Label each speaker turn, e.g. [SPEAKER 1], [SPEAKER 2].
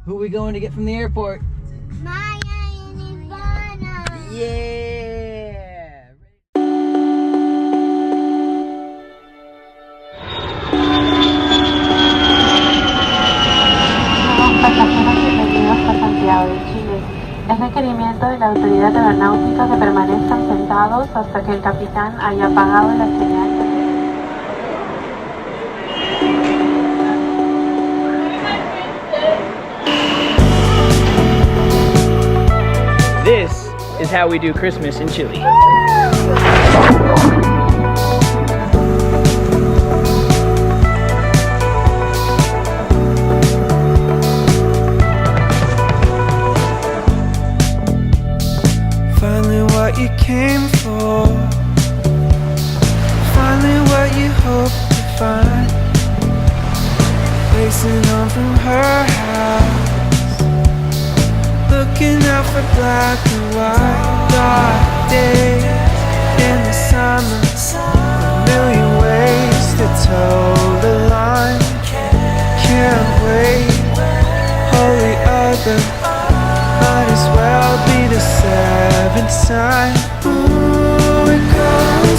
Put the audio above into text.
[SPEAKER 1] Who are we going to get from the airport?
[SPEAKER 2] Maja Ivana.
[SPEAKER 1] Yeah!
[SPEAKER 3] Nuevos pasajeros bienvenidos a Santiago de Chile. Es requerimiento de la autoridad aeronáutica que permanezcan sentados hasta que el capitán haya apagado la señal.
[SPEAKER 1] This is how we do Christmas in Chile.
[SPEAKER 4] Finally what you came for, finally what you hoped to find, racing home from her house, looking out for black and white. Dark days in the summer, a million ways to toe the line. Can't wait, holy other, might as well be the seventh sign. Ooh, we're going to